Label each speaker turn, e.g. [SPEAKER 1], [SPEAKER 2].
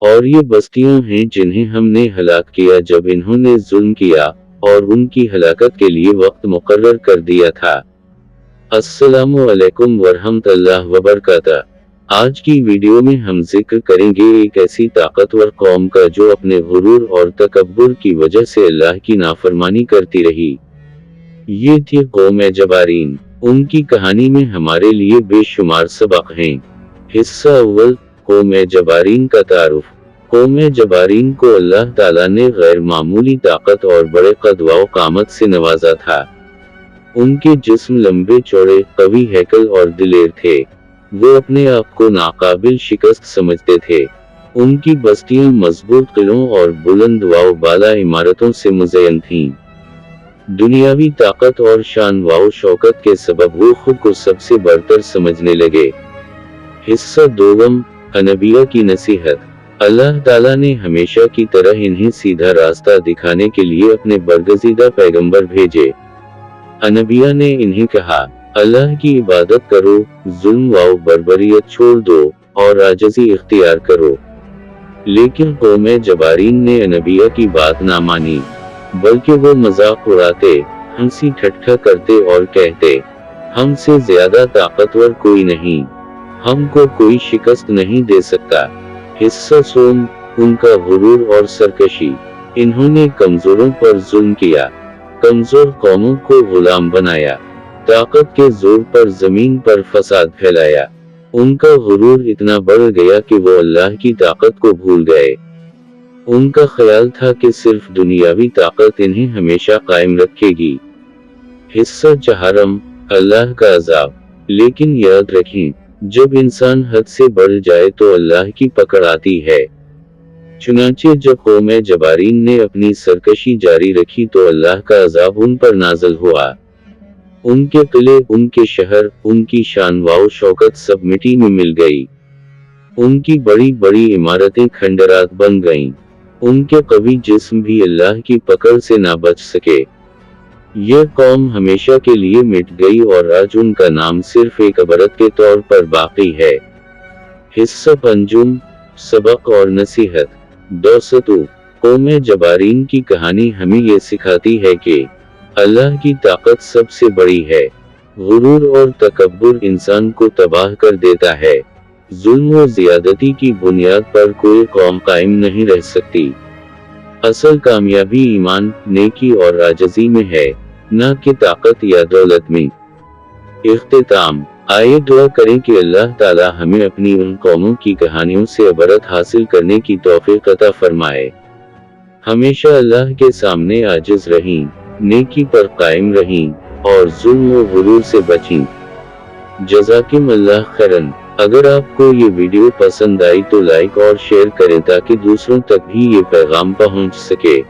[SPEAKER 1] اور یہ بستیاں ہیں جنہیں ہم نے ہلاک کیا جب انہوں نے ظلم کیا، اور ان کی ہلاکت کے لیے وقت مقرر کر دیا تھا۔ السلام علیکم ورحمۃ اللہ وبرکاتہ۔ آج کی ویڈیو میں ہم ذکر کریں گے ایک ایسی طاقتور قوم کا جو اپنے غرور اور تکبر کی وجہ سے اللہ کی نافرمانی کرتی رہی۔ یہ تھی قوم جبارین۔ ان کی کہانی میں ہمارے لیے بے شمار سبق ہیں۔ حصہ اول، قوم جبارین کا تعارف۔ قوم جبارین کو اللہ تعالیٰ نے غیر معمولی طاقت اور بڑے قد و قامت سے نوازا تھا۔ ان کے جسم لمبے چوڑے، قوی ہیکل اور دلیر تھے۔ وہ اپنے آپ کو ناقابل شکست سمجھتے تھے۔ ان کی بستیاں مضبوط قلعوں اور بلند و بالا عمارتوں سے مزین تھیں۔ دنیاوی طاقت اور شان و شوکت کے سبب وہ خود کو سب سے برتر سمجھنے لگے۔ حصہ دوم، انبیاء کی نصیحت۔ اللہ تعالیٰ نے ہمیشہ کی طرح انہیں سیدھا راستہ دکھانے کے لیے اپنے برگزیدہ پیغمبر بھیجے۔ انبیاء نے انہیں کہا، اللہ کی عبادت کرو، ظلم و بربریت چھوڑ دو، اور عاجزی اختیار کرو۔ لیکن قوم جبارین نے انبیاء کی بات نہ مانی، بلکہ وہ مذاق اڑاتے، ہنسی ٹھٹھا کرتے اور کہتے، ہم سے زیادہ طاقتور کوئی نہیں، ہم کو کوئی شکست نہیں دے سکتا۔ حصہ سوم، ان کا غرور اور سرکشی۔ انہوں نے کمزوروں پر ظلم کیا، کمزور قوموں کو غلام بنایا، طاقت کے زور پر زمین پر فساد پھیلایا۔ ان کا غرور اتنا بڑھ گیا کہ وہ اللہ کی طاقت کو بھول گئے۔ ان کا خیال تھا کہ صرف دنیاوی طاقت انہیں ہمیشہ قائم رکھے گی۔ حصہ چہارم، اللہ کا عذاب۔ لیکن یاد رکھیں، جب انسان حد سے بڑھ جائے تو اللہ کی پکڑ آتی ہے۔ چنانچہ جب قوم جبارین نے اپنی سرکشی جاری رکھی تو اللہ کا عذاب ان پر نازل ہوا۔ ان کے قلعے، ان کے شہر، ان کی شان و شوکت سب مٹی میں مل گئی۔ ان کی بڑی بڑی عمارتیں کھنڈرات بن گئیں۔ ان کے قوی جسم بھی اللہ کی پکڑ سے نہ بچ سکے۔ یہ قوم ہمیشہ کے لیے مٹ گئی اور آج ان کا نام صرف ایک عبرت کے طور پر باقی ہے۔ حصہ پنجم، سبق اور نصیحت۔ دوستو، قوم جبارین کی کہانی ہمیں یہ سکھاتی ہے کہ اللہ کی طاقت سب سے بڑی ہے۔ غرور اور تکبر انسان کو تباہ کر دیتا ہے۔ ظلم و زیادتی کی بنیاد پر کوئی قوم قائم نہیں رہ سکتی۔ اصل کامیابی ایمان، نیکی اور عاجزی میں ہے، نہ کہ طاقت یا دولت میں۔ اختتام، آئیے دعا کریں کہ اللہ تعالی ہمیں اپنی ان قوموں کی کہانیوں سے عبرت حاصل کرنے کی توفیق عطا فرمائے۔ ہمیشہ اللہ کے سامنے عاجز رہیں، نیکی پر قائم رہیں، اور ظلم و غرور سے بچیں۔ جزاکم اللہ خیرن۔ اگر آپ کو یہ ویڈیو پسند آئی تو لائک اور شیئر کریں تاکہ دوسروں تک بھی یہ پیغام پہنچ سکے۔